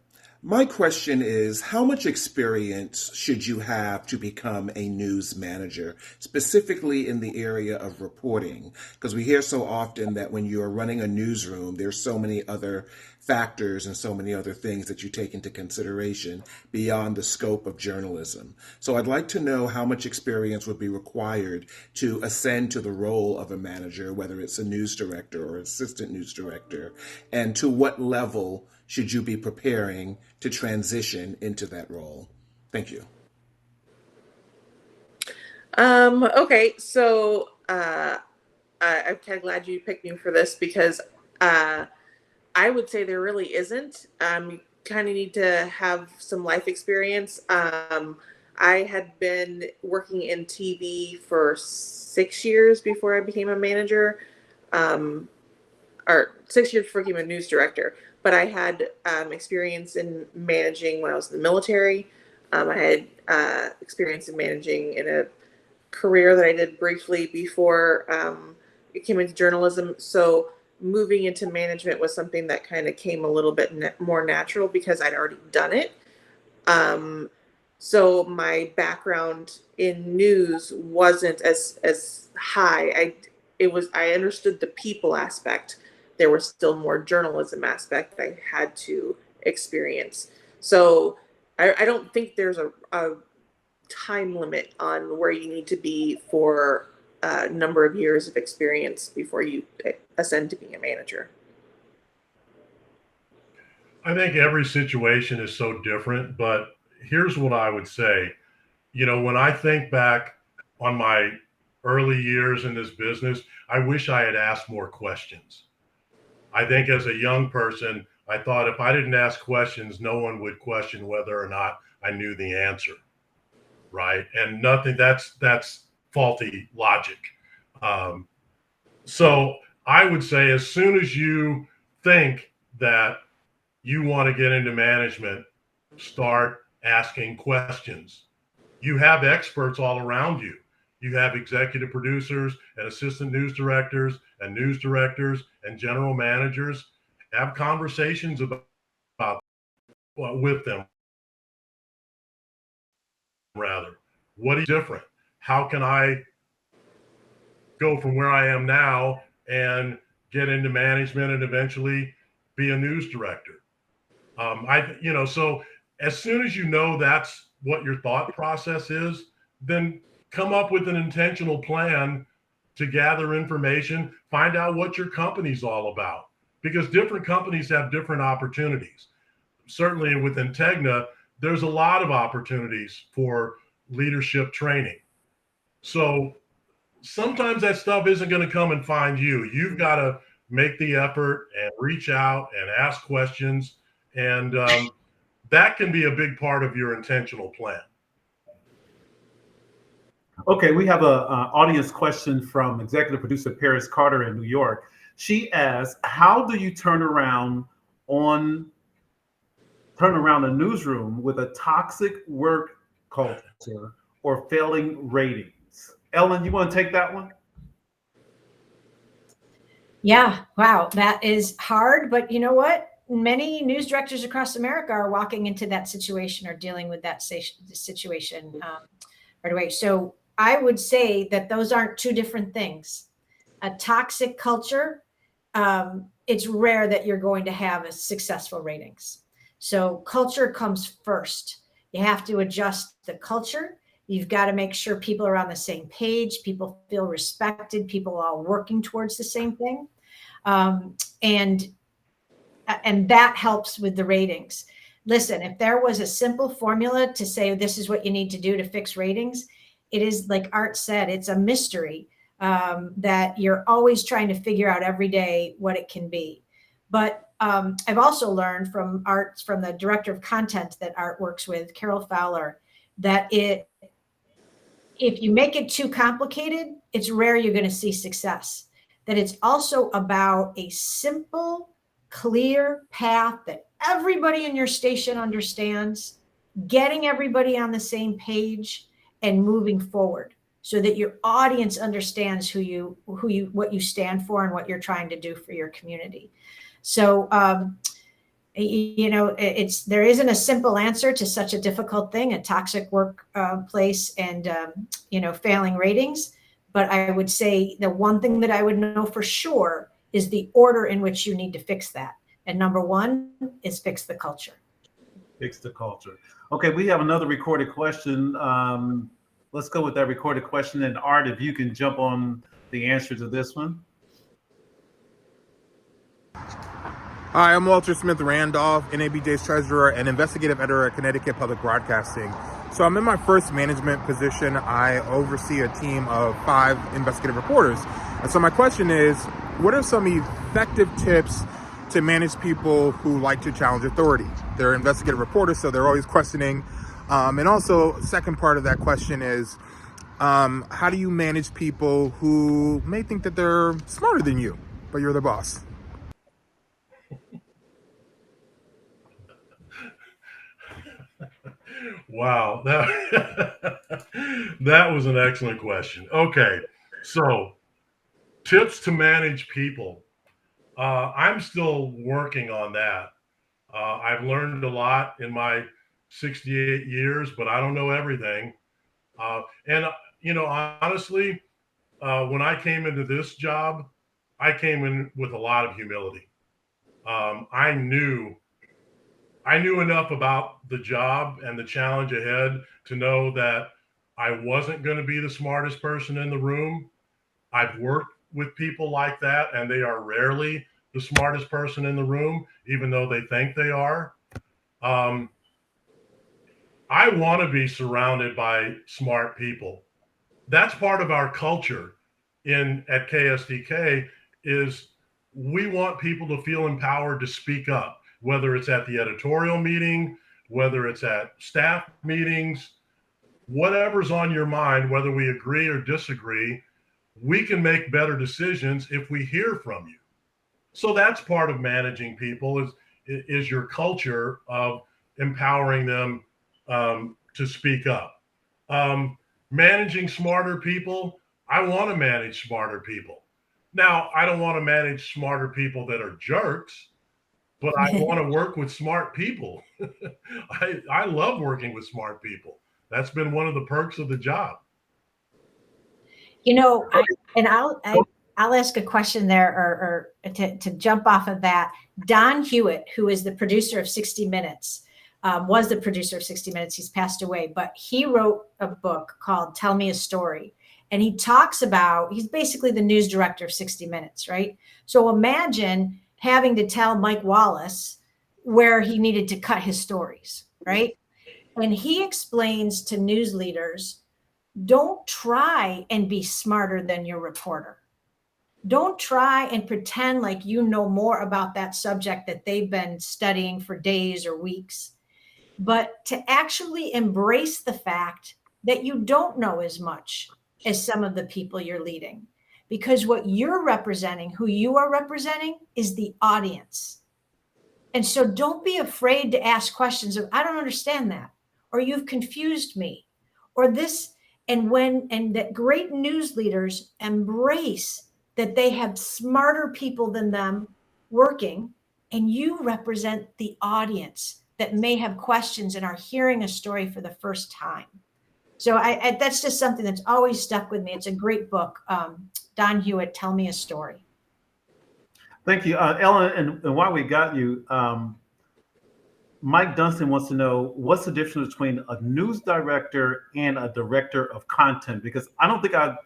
My question is, how much experience should you have to become a news manager, specifically in the area of reporting? Because we hear so often that when you are running a newsroom, there's so many other factors and so many other things that you take into consideration beyond the scope of journalism. So I'd like to know how much experience would be required to ascend to the role of a manager, whether it's a news director or assistant news director, and to what level should you be preparing to transition into that role? Thank you. Okay, so I'm kind of glad you picked me for this because I would say there really isn't. You kind of need to have some life experience. I had been working in TV for 6 years before I became a manager, or 6 years before I became a news director. But I had experience in managing when I was in the military. I had experience in managing in a career that I did briefly before it came into journalism. So moving into management was something that kind of came a little bit more natural because I'd already done it. So my background in news wasn't as high. I understood the people aspect. There was still more journalism aspect that I had to experience. So I don't think there's a time limit on where you need to be for a number of years of experience before you ascend to being a manager. I think every situation is so different, but here's what I would say. When I think back on my early years in this business, I wish I had asked more questions. I think as a young person, I thought if I didn't ask questions, no one would question whether or not I knew the answer, right? And nothing, that's faulty logic. So I would say as soon as you think that you want to get into management, start asking questions. You have experts all around you. You have executive producers and assistant news directors and general managers. Have conversations about with them, rather. What is different? How can I go from where I am now and get into management and eventually be a news director? So as soon as you know that's what your thought process is, then come up with an intentional plan to gather information, find out what your company's all about, because different companies have different opportunities. Certainly within Tegna, there's a lot of opportunities for leadership training. So sometimes that stuff isn't going to come and find you. You've got to make the effort and reach out and ask questions. And that can be a big part of your intentional plan. Okay, we have an audience question from executive producer Paris Carter in New York. She asks, how do you turn around a newsroom with a toxic work culture or failing ratings? Ellen, you want to take that one? Yeah, wow, that is hard, but you know what? Many news directors across America are walking into that situation or dealing with that situation right away. So I would say that those aren't two different things. A toxic culture, it's rare that you're going to have a successful ratings. So culture comes first. You have to adjust the culture. You've got to make sure people are on the same page, people feel respected, people are all working towards the same thing. And that helps with the ratings. Listen, if there was a simple formula to say, this is what you need to do to fix ratings, it is, like Art said, it's a mystery that you're always trying to figure out every day what it can be. But I've also learned from the director of content that Art works with, Carol Fowler, that if you make it too complicated, it's rare you're going to see success. That it's also about a simple, clear path that everybody in your station understands, getting everybody on the same page and moving forward so that your audience understands what you stand for and what you're trying to do for your community. So, there isn't a simple answer to such a difficult thing, a toxic workplace and, failing ratings. But I would say the one thing that I would know for sure is the order in which you need to fix that. And number one is fix the culture. Fix the culture. Okay, we have another recorded question. Let's go with that recorded question. And Art, if you can jump on the answer to this one. Hi, I'm Walter Smith Randolph, NABJ's treasurer and investigative editor at Connecticut Public Broadcasting. So I'm in my first management position. I oversee a team of 5 investigative reporters. And so my question is, what are some effective tips to manage people who like to challenge authority? They're investigative reporters, so they're always questioning. And also, second part of that question is, how do you manage people who may think that they're smarter than you, but you're their boss? Wow, that was an excellent question. Okay, so tips to manage people. I'm still working on that. I've learned a lot in my 68 years, but I don't know everything. Honestly, when I came into this job, I came in with a lot of humility. I knew enough about the job and the challenge ahead to know that I wasn't going to be the smartest person in the room. I've worked with people like that, and they are rarely the smartest person in the room, even though they think they are. I want to be surrounded by smart people. That's part of our culture at KSDK is we want people to feel empowered to speak up, whether it's at the editorial meeting, whether it's at staff meetings, whatever's on your mind, whether we agree or disagree, we can make better decisions if we hear from you. So that's part of managing people is your culture of empowering them to speak up. Managing smarter people, I want to manage smarter people. Now, I don't want to manage smarter people that are jerks, but I want to work with smart people. I love working with smart people. That's been one of the perks of the job. You know, I'll ask a question there, or to jump off of that. Don Hewitt, who is the producer of 60 Minutes, was the producer of 60 Minutes. He's passed away, but he wrote a book called Tell Me a Story. And he talks about, he's basically the news director of 60 Minutes, right? So imagine having to tell Mike Wallace where he needed to cut his stories, right? And he explains to news leaders, don't try and be smarter than your reporter. Don't try and pretend like you know more about that subject that they've been studying for days or weeks, but to actually embrace the fact that you don't know as much as some of the people you're leading, because what you're representing, who you are representing, is the audience. And so don't be afraid to ask questions of, I don't understand that, or you've confused me, or this. And that great news leaders embrace that they have smarter people than them working, and you represent the audience that may have questions and are hearing a story for the first time. So that's just something that's always stuck with me. It's a great book. Don Hewitt, Tell Me a Story. Thank you. Ellen, and while we got you, Mike Dunstan wants to know, what's the difference between a news director and a director of content? Because I don't think I've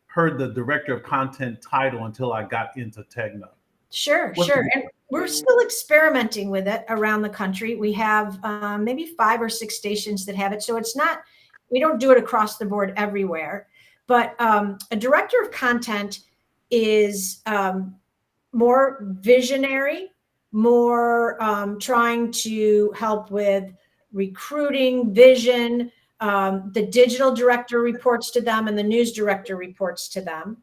heard the director of content title until I got into Tegna. Sure. And we're still experimenting with it around the country. We have maybe 5 or 6 stations that have it. So it's not, we don't do it across the board everywhere. But a director of content is more visionary, more trying to help with recruiting, vision. The digital director reports to them and the news director reports to them.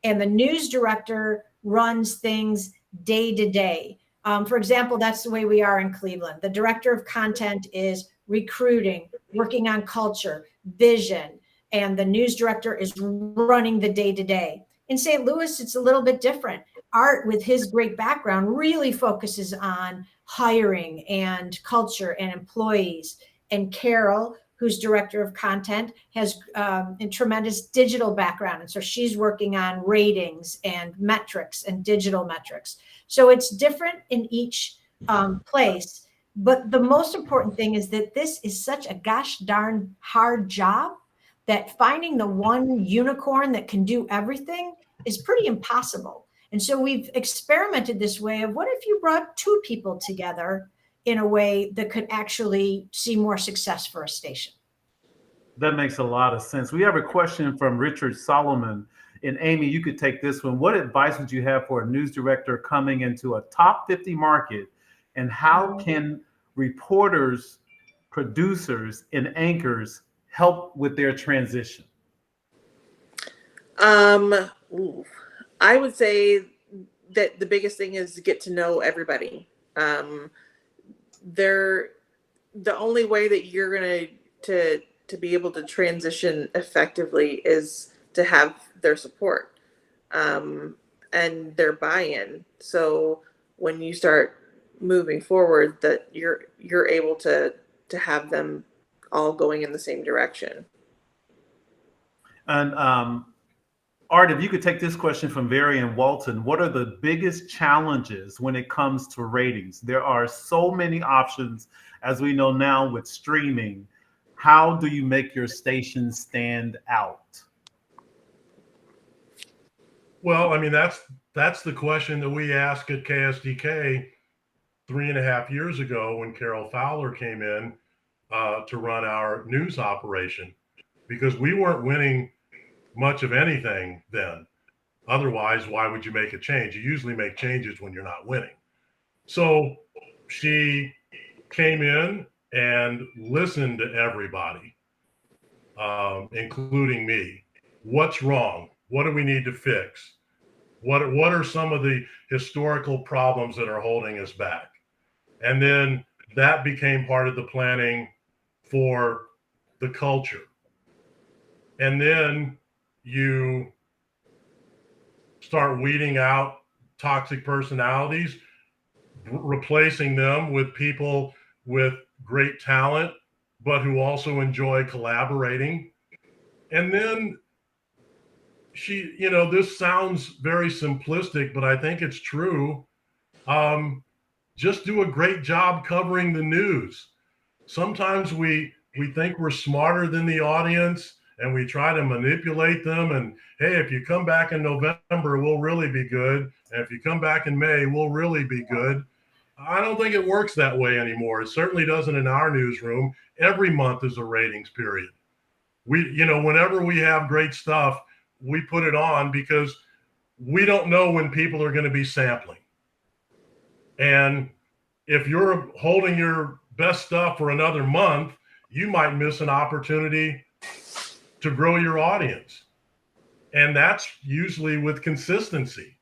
And the news director runs things day to day. For example, that's the way we are in Cleveland. The director of content is recruiting, working on culture, vision, and the news director is running the day to day. In St. Louis, it's a little bit different. Art, with his great background, really focuses on hiring and culture and employees. And Carol, who's director of content, has a tremendous digital background. And so she's working on ratings and metrics and digital metrics. So it's different in each place. But the most important thing is that this is such a gosh darn hard job that finding the one unicorn that can do everything is pretty impossible. And so we've experimented this way of, what if you brought 2 people together in a way that could actually see more success for a station? That makes a lot of sense. We have a question from Richard Solomon. And Amy, you could take this one. What advice would you have for a news director coming into a top 50 market? And how can reporters, producers, and anchors help with their transition? I would say that the biggest thing is to get to know everybody. The only way that you're going to be able to transition effectively is to have their support and their buy-in. So when you start moving forward, that you're able to have them all going in the same direction. And Art, if you could take this question from Varian Walton, what are the biggest challenges when it comes to ratings? There are so many options, as we know now with streaming. How do you make your station stand out? Well, I mean, that's that's the question that we asked at KSDK 3.5 years ago when Carol Fowler came in to run our news operation, because we weren't winning much of anything then. Otherwise, why would you make a change? You usually make changes when you're not winning. So she came in and listened to everybody, including me. What's wrong? What do we need to fix? What are some of the historical problems that are holding us back? And then that became part of the planning for the culture. And then you start weeding out toxic personalities, replacing them with people with great talent, but who also enjoy collaborating. And then this sounds very simplistic, but I think it's true. Just do a great job covering the news. Sometimes we think we're smarter than the audience, and we try to manipulate them. And hey, if you come back in November, we'll really be good. And if you come back in May, we'll really be good. I don't think it works that way anymore. It certainly doesn't in our newsroom. Every month is a ratings period. Whenever we have great stuff, we put it on because we don't know when people are going to be sampling. And if you're holding your best stuff for another month, you might miss an opportunity to grow your audience. And that's usually with consistency.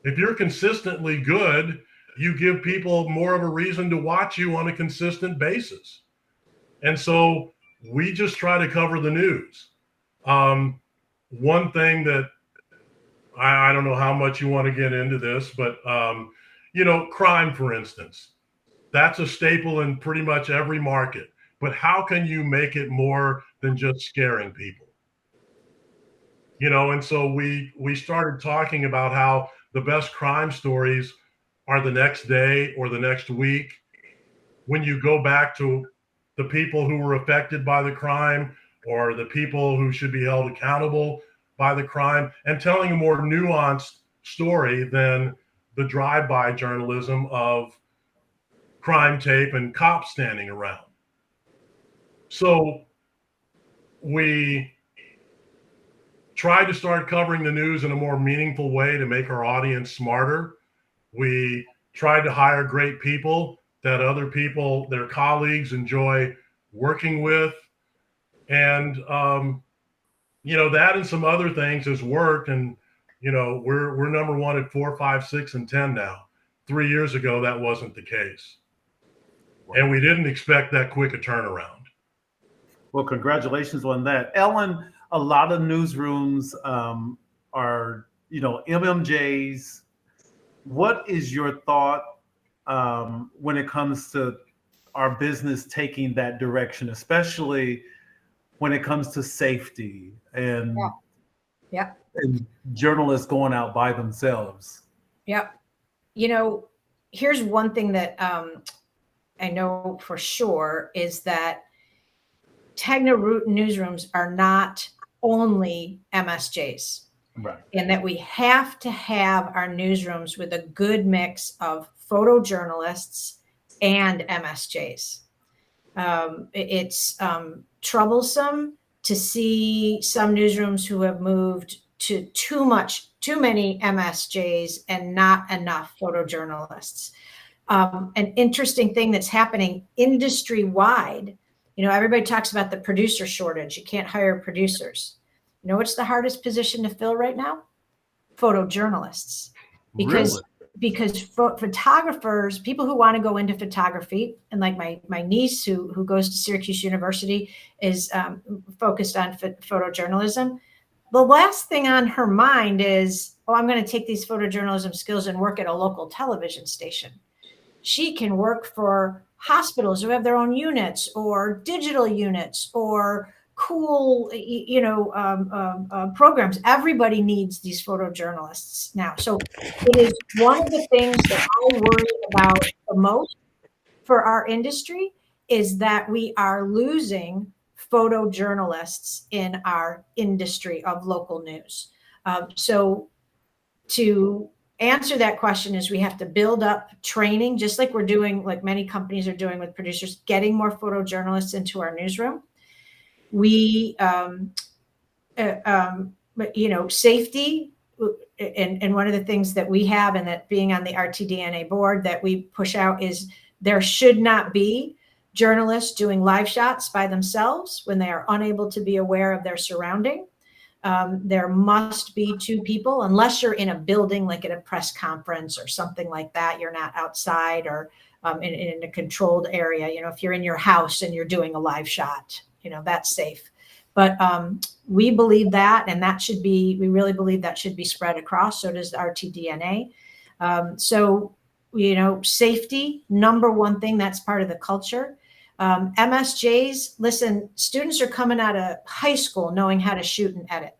If you're consistently good, you give people more of a reason to watch you on a consistent basis. And so we just try to cover the news. One thing that I don't know how much you want to get into this, but crime, for instance, that's a staple in pretty much every market. But how can you make it more than just scaring people? And so we started talking about how the best crime stories are the next day or the next week, when you go back to the people who were affected by the crime or the people who should be held accountable by the crime, and telling a more nuanced story than the drive-by journalism of crime tape and cops standing around. So we tried to start covering the news in a more meaningful way to make our audience smarter. We tried to hire great people that other people, their colleagues, enjoy working with. And, that and some other things has worked. And, we're number one at 4, 5, 6, and 10 now. 3 years ago, that wasn't the case. And we didn't expect that quick a turnaround. Well, congratulations on that. Ellen, a lot of newsrooms are, MMJs. What is your thought when it comes to our business taking that direction, especially when it comes to safety and, and journalists going out by themselves? Yep. Here's one thing that I know for sure is that Tegna newsrooms are not only MSJs. Right. And that we have to have our newsrooms with a good mix of photojournalists and MSJs. It's troublesome to see some newsrooms who have moved to too many MSJs and not enough photojournalists. An interesting thing that's happening industry-wide, everybody talks about the producer shortage. You can't hire producers. What's the hardest position to fill right now? Photojournalists. Because photographers, people who want to go into photography, and like my niece who goes to Syracuse University is focused on photojournalism. The last thing on her mind is, I'm going to take these photojournalism skills and work at a local television station. She can work for hospitals who have their own units or digital units or cool, programs. Everybody needs these photojournalists now. So it is one of the things that I worry about the most for our industry is that we are losing photojournalists in our industry of local news. So to answer that question is we have to build up training, just like we're doing, like many companies are doing with producers, getting more photojournalists into our newsroom. We, safety, and one of the things that we have, and that being on the RTDNA board that we push out, is there should not be journalists doing live shots by themselves when they are unable to be aware of their surrounding. There must be two people, unless you're in a building, like at a press conference or something like that. You're not outside or in a controlled area. If you're in your house and you're doing a live shot, that's safe. But we believe that, and we really believe that should be spread across. So does RTDNA. Safety, number one thing, that's part of the culture. MSJs, listen, students are coming out of high school knowing how to shoot and edit.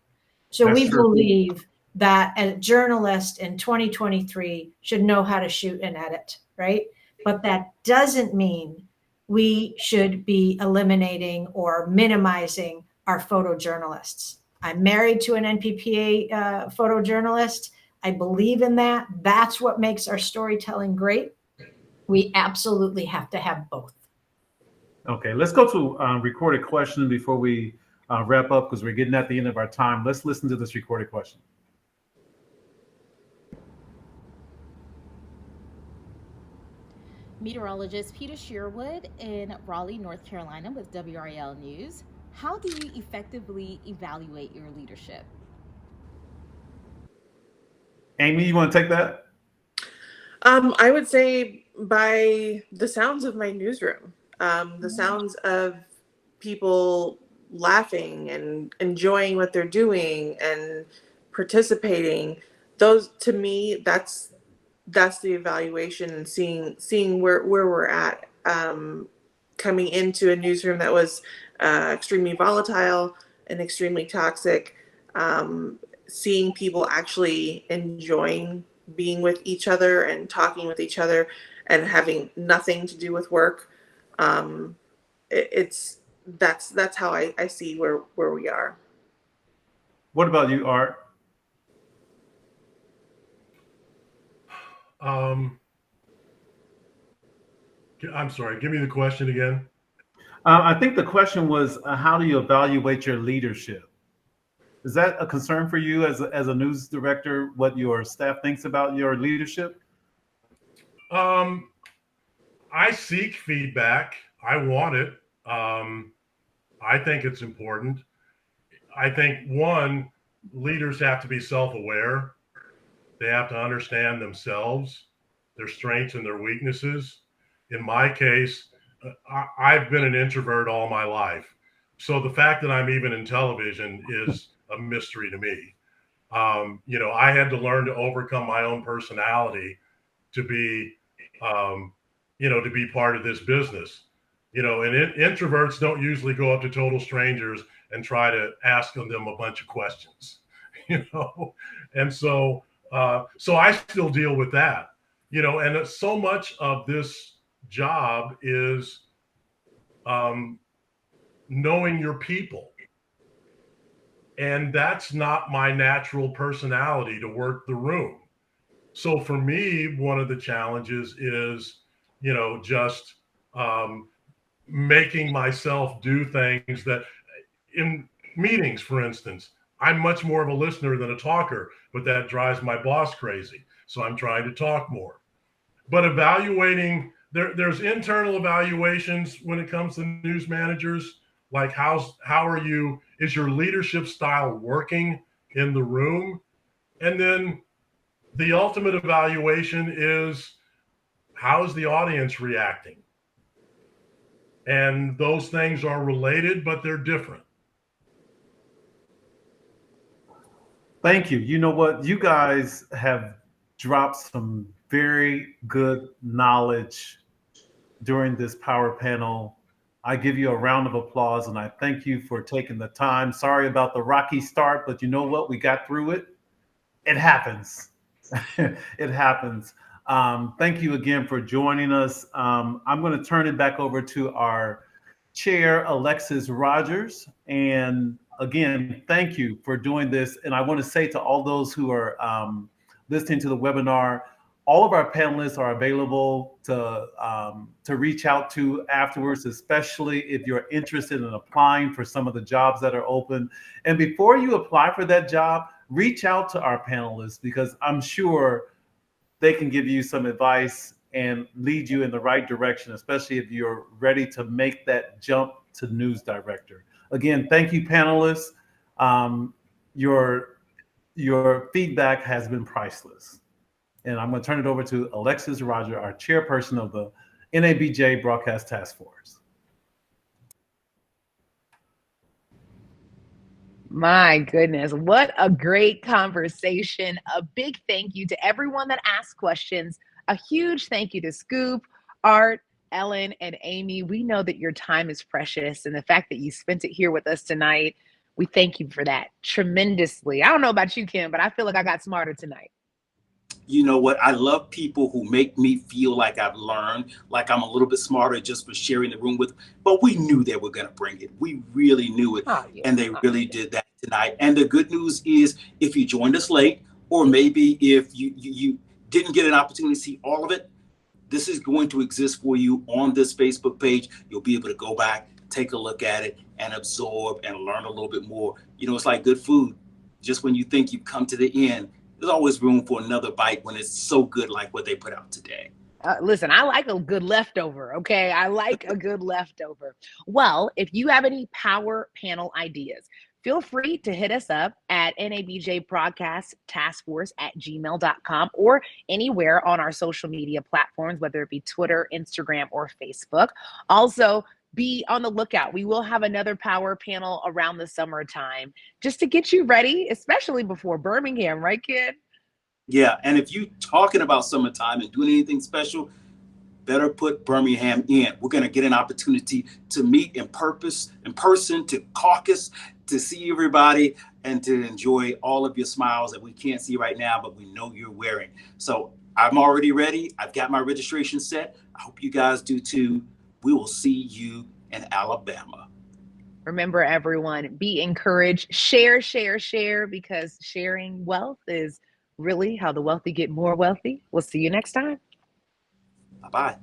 So That's we true. believe that a journalist in 2023 should know how to shoot and edit, right? But that doesn't mean we should be eliminating or minimizing our photojournalists. I'm married to an NPPA photojournalist. I believe in that. That's what makes our storytelling great. We absolutely have to have both. Okay, let's go to recorded question before we wrap up, because we're getting at the end of our time. Let's listen to this recorded question. Meteorologist Peter Sherwood in Raleigh, North Carolina with WRAL News. How do you effectively evaluate your leadership? Amy, you want to take that? I would say by the sounds of my newsroom, the sounds of people laughing and enjoying what they're doing and participating. Those, to me, that's the evaluation, and seeing where we're at, coming into a newsroom that was extremely volatile and extremely toxic, seeing people actually enjoying being with each other and talking with each other and having nothing to do with work. That's how I see where we are. What about you, Art? I'm sorry, give me the question again. I think the question was, how do you evaluate your leadership? Is that a concern for you as a news director, what your staff thinks about your leadership? I seek feedback. I want it. I think it's important. I think, one, leaders have to be self-aware. They have to understand themselves, their strengths and their weaknesses. In my case, I've been an introvert all my life. So the fact that I'm even in television is a mystery to me. I had to learn to overcome my own personality to be, to be part of this business. And introverts don't usually go up to total strangers and try to ask them a bunch of questions, And so I still deal with that, and so much of this job is knowing your people. And that's not my natural personality to work the room. So for me, one of the challenges is, just making myself do things that, in meetings, for instance, I'm much more of a listener than a talker, but that drives my boss crazy. So I'm trying to talk more. But evaluating, there's internal evaluations when it comes to news managers, like is your leadership style working in the room? And then the ultimate evaluation is, how is the audience reacting? And those things are related, but they're different. Thank you. You know what? You guys have dropped some very good knowledge during this power panel. I give you a round of applause, and I thank you for taking the time. Sorry about the rocky start, but you know what? We got through it. It happens. It happens. Thank you again for joining us. I'm going to turn it back over to our chair, Alexis Rogers. And again, thank you for doing this. And I want to say to all those who are listening to the webinar. All of our panelists are available to reach out to afterwards, especially if you're interested in applying for some of the jobs that are open. And before you apply for that job, reach out to our panelists, because I'm sure they can give you some advice and lead you in the right direction, especially if you're ready to make that jump to news director. Again, thank you, panelists. Your feedback has been priceless. And I'm going to turn it over to Alexis Roger, our chairperson of the NABJ Broadcast Task Force. My goodness, what a great conversation. A big thank you to everyone that asked questions. A huge thank you to Scoop, Art, Ellen, and Amy. We know that your time is precious, and the fact that you spent it here with us tonight, we thank you for that tremendously. I don't know about you, Kim, but I feel like I got smarter tonight. You know what? I love people who make me feel like I've learned, like I'm a little bit smarter just for sharing the room with them. But we knew they were going to bring it. We really knew it. And they really did that tonight. And the good news is, if you joined us late, or maybe if you didn't get an opportunity to see all of it, this is going to exist for you on this Facebook page. You'll be able to go back, take a look at it, and absorb and learn a little bit more. You know, it's like good food. Just when you think you've come to the end, there's always room for another bite when it's so good like what they put out today. Listen, I like a good leftover, okay? I like a good leftover. Well, if you have any power panel ideas, feel free to hit us up at NABJ Broadcast Task Force at gmail.com or anywhere on our social media platforms, whether it be Twitter, Instagram, or Facebook. Also, be on the lookout. We will have another power panel around the summertime just to get you ready, especially before Birmingham, right, kid? Yeah, and if you talking about summertime and doing anything special, better put Birmingham in. We're going to get an opportunity to meet in person, to caucus, to see everybody, and to enjoy all of your smiles that we can't see right now, but we know you're wearing. So I'm already ready. I've got my registration set. I hope you guys do too. We will see you in Alabama. Remember, everyone, be encouraged. Share, because sharing wealth is really how the wealthy get more wealthy. We'll see you next time. Bye-bye.